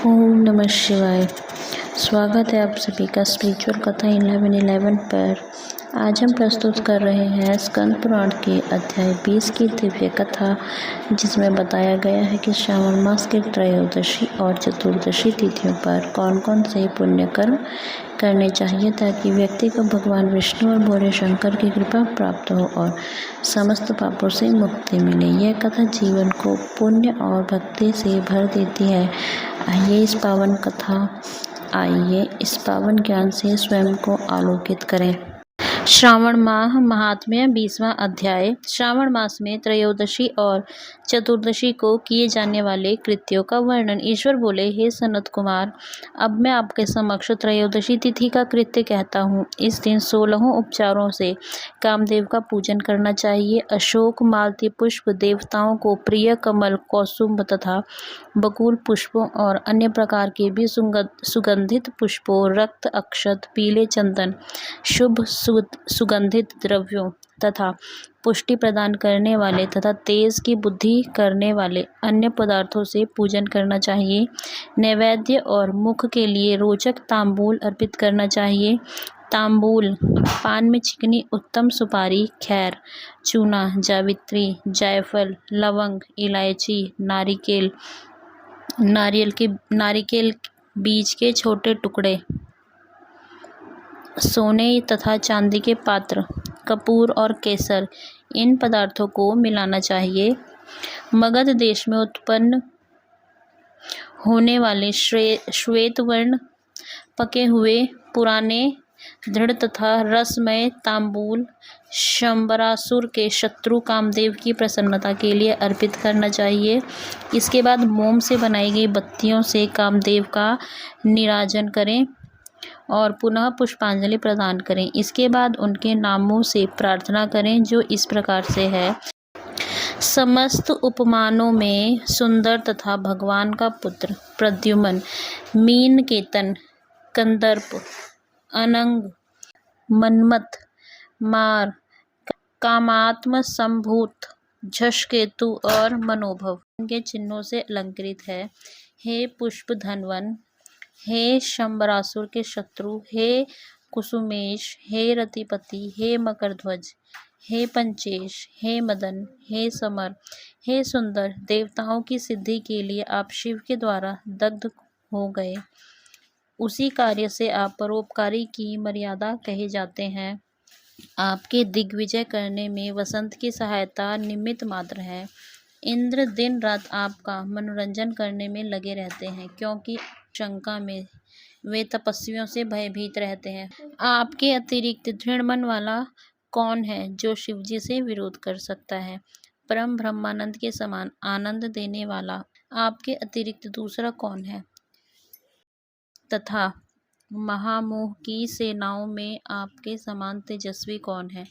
ओम नमः शिवाय। स्वागत है आप सभी का स्पिरिचुअल कथा 11:11 पर। आज हम प्रस्तुत कर रहे हैं स्कंद पुराण के अध्याय 20 की दिव्य कथा, जिसमें बताया गया है कि श्रावण मास के त्रयोदशी और चतुर्दशी तिथियों पर कौन कौन से पुण्य कर्म करने चाहिए ताकि व्यक्ति को भगवान विष्णु और भोले शंकर की कृपा प्राप्त हो और समस्त पापों से मुक्ति मिले। यह कथा जीवन को पुण्य और भक्ति से भर देती है। आइए इस पावन ज्ञान से स्वयं को आलोकित करें। श्रावण माह महात्म्य 20वां अध्याय। श्रावण मास में त्रयोदशी और चतुर्दशी को किए जाने वाले कृत्यों का वर्णन। ईश्वर बोले, हे सनत कुमार, अब मैं आपके समक्ष त्रयोदशी तिथि का कृत्य कहता हूँ। इस दिन 16 उपचारों से कामदेव का पूजन करना चाहिए। अशोक, मालती पुष्प, देवताओं को प्रिय कमल, कौसुम्भ तथा बकुल पुष्पों और अन्य प्रकार के भी सुगंधित पुष्पों, रक्त अक्षत, पीले चंदन, शुभ सुगंधित द्रव्यों तथा पुष्टि प्रदान करने वाले तथा तेज की बुद्धि करने वाले अन्य पदार्थों से पूजन करना चाहिए। नैवेद्य और मुख के लिए रोचक तांबूल अर्पित करना चाहिए। तांबूल पान में चिकनी उत्तम सुपारी, खैर, चूना, जावित्री, जायफल, लवंग, इलायची, नारिकेल बीज के छोटे टुकड़े, सोने तथा चांदी के पात्र, कपूर और केसर, इन पदार्थों को मिलाना चाहिए। मगध देश में उत्पन्न होने वाले श्वेत वर्ण पके हुए पुराने दृढ़ तथा रसमय तांबूल शंबरासुर के शत्रु कामदेव की प्रसन्नता के लिए अर्पित करना चाहिए। इसके बाद मोम से बनाई गई बत्तियों से कामदेव का निराजन करें और पुनः पुष्पांजलि प्रदान करें। इसके बाद उनके नामों से प्रार्थना करें, जो इस प्रकार से है। समस्त उपमानों में सुंदर तथा भगवान का पुत्र प्रद्युम्न, मीनकेतन, कंदर्प, अनंग, मन्मथ, मार, कामात्म संभूत, झषकेतु और मनोभव के चिन्हों से अलंकृत है। हे पुष्प धनवन, हे शंबरासुर के शत्रु, हे कुसुमेश, हे रतिपति, हे मकरध्वज, हे पंचेश, हे मदन, हे समर, हे सुंदर, देवताओं की सिद्धि के लिए आप शिव के द्वारा दग्ध हो गए। उसी कार्य से आप परोपकारी की मर्यादा कहे जाते हैं। आपके दिग्विजय करने में वसंत की सहायता निमित्त मात्र है। इंद्र दिन रात आपका मनोरंजन करने में लगे रहते हैं, क्योंकि शंका में वे तपस्वियों से भयभीत रहते हैं। आपके अतिरिक्त दृढ़ मन वाला कौन है जो शिवजी से विरोध कर सकता है? परम ब्रह्मानंद के समान आनंद देने वाला आपके अतिरिक्त दूसरा कौन है? तथा महामोह की सेनाओं में आपके समान तेजस्वी कौन है?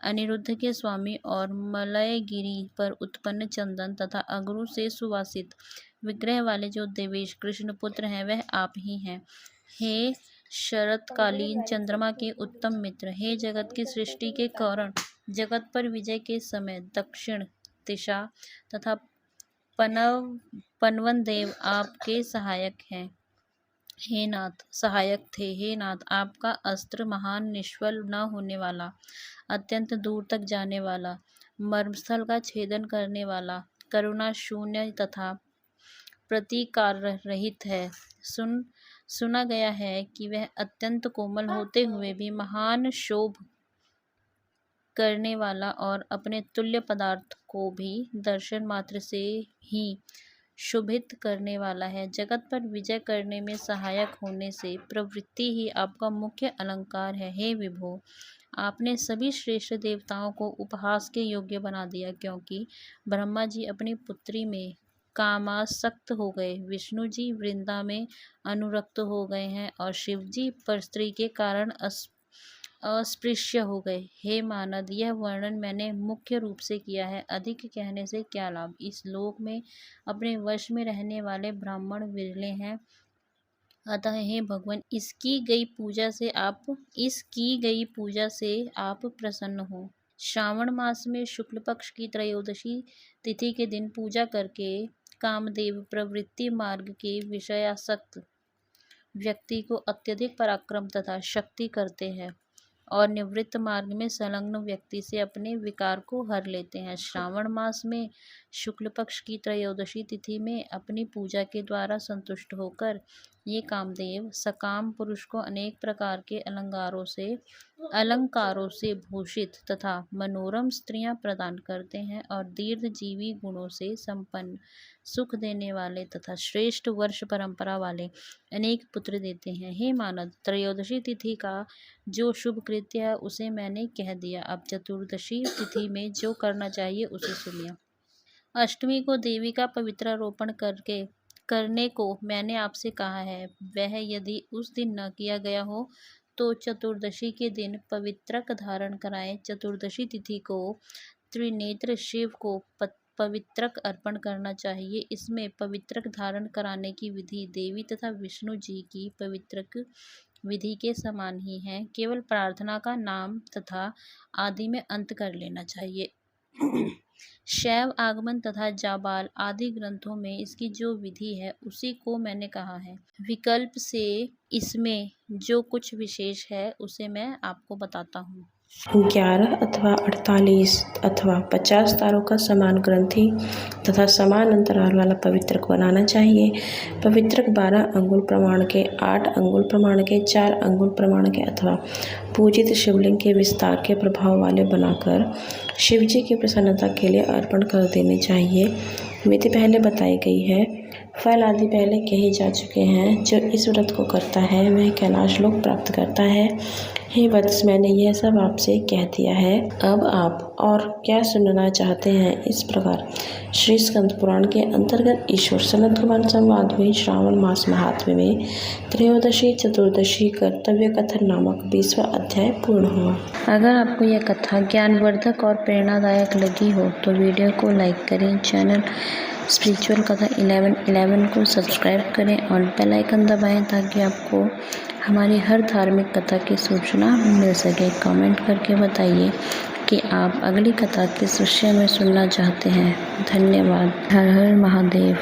अनिरुद्ध के स्वामी और मलयगिरी पर उत्पन्न चंदन तथा अगरू से सुवासित विग्रह वाले जो देवेश कृष्ण पुत्र हैं, वह आप ही हैं। हे शरतकालीन चंद्रमा के उत्तम मित्र, हे जगत की सृष्टि के कारण, जगत पर विजय के समय दक्षिण दिशा तथा पनवन देव आपके सहायक हैं। हे नाथ, सहायक थे। हे नाथ, आपका अस्त्र महान, निष्फल न होने वाला, अत्यंत दूर तक जाने वाला, मर्मस्थल का छेदन करने वाला, करुणा शून्य तथा प्रतिकार रहित है। सुना गया है कि वह अत्यंत कोमल होते हुए भी महान शोभ करने वाला और अपने तुल्य पदार्थ को भी दर्शन मात्र से ही शोभित करने वाला है। जगत पर विजय करने में सहायक होने से प्रवृत्ति ही आपका मुख्य अलंकार है। हे विभो, आपने सभी श्रेष्ठ देवताओं को उपहास के योग्य बना दिया, क्योंकि ब्रह्मा जी अपनी पुत्री में कामासक्त हो गए, विष्णु जी वृंदा में अनुरक्त हो गए हैं और शिव जी पर स्त्री के कारण अस्पृश्य हो गए। हे मानद, यह वर्णन मैंने मुख्य रूप से किया है, अधिक कहने से क्या लाभ। इस लोक में अपने वश में रहने वाले ब्राह्मण विरले हैं। अतः हे भगवान, इसकी गई पूजा से आप प्रसन्न हो। श्रावण मास में शुक्ल पक्ष की त्रयोदशी तिथि के दिन पूजा करके कामदेव प्रवृत्ति मार्ग के विषयासक्त व्यक्ति को अत्यधिक पराक्रम तथा शक्ति करते हैं और निवृत्त मार्ग में संलग्न व्यक्ति से अपने विकार को हर लेते हैं। श्रावण मास में शुक्ल पक्ष की त्रयोदशी तिथि में अपनी पूजा के द्वारा संतुष्ट होकर ये कामदेव सकाम पुरुष को अनेक प्रकार के अलंकारों से भूषित तथा मनोरम स्त्रियां प्रदान करते हैं और दीर्घजीवी गुणों से संपन्न, सुख देने वाले तथा श्रेष्ठ वर्ष परंपरा वाले अनेक पुत्र देते हैं। हे मानद, त्रयोदशी तिथि का जो शुभ कृत्य है उसे मैंने कह दिया। अब चतुर्दशी तिथि में जो करना चाहिए उसे सुनिए। अष्टमी को देवी का पवित्रारोपण करने को मैंने आपसे कहा है। वह यदि उस दिन न किया गया हो तो चतुर्दशी के दिन पवित्रक धारण कराएं। चतुर्दशी तिथि को त्रिनेत्र शिव को पवित्रक अर्पण करना चाहिए। इसमें पवित्रक धारण कराने की विधि देवी तथा विष्णु जी की पवित्रक विधि के समान ही है। केवल प्रार्थना का नाम तथा आदि में अंत कर लेना चाहिए। शैव आगमन तथा जाबाल आदि ग्रंथों में इसकी जो विधि है उसी को मैंने कहा है। विकल्प से इसमें जो कुछ विशेष है उसे मैं आपको बताता हूँ। 11 अथवा 48 अथवा 50 तारों का समान ग्रंथि तथा समान अंतराल वाला पवित्रक बनाना चाहिए। पवित्रक 12 अंगुल प्रमाण के, 8 अंगुल प्रमाण के, 4 अंगुल प्रमाण के अथवा पूजित शिवलिंग के विस्तार के प्रभाव वाले बनाकर शिव जी की प्रसन्नता के लिए अर्पण कर देने चाहिए। विधि पहले बताई गई है, फल आदि पहले कहे जा चुके हैं। जो इस व्रत को करता है वह कैलाश लोक प्राप्त करता है। हे वत्स, मैंने यह सब आपसे कह दिया है। अब आप और क्या सुनना चाहते हैं? इस प्रकार श्री स्कंद पुराण के अंतर्गत ईश्वर सनत कुमार संवाद में श्रावण मास महात्म्य में त्रयोदशी चतुर्दशी कर्तव्य कथन नामक 20वां अध्याय पूर्ण हुआ। अगर आपको यह कथा ज्ञानवर्धक और प्रेरणादायक लगी हो तो वीडियो को लाइक करें, चैनल स्पिरिचुअल कथा 1111 को सब्सक्राइब करें और बेल आइकन दबाएं ताकि आपको हमारी हर धार्मिक कथा की सूचना मिल सके। कमेंट करके बताइए कि आप अगली कथा किस विषय में सुनना चाहते हैं। धन्यवाद। हर हर महादेव।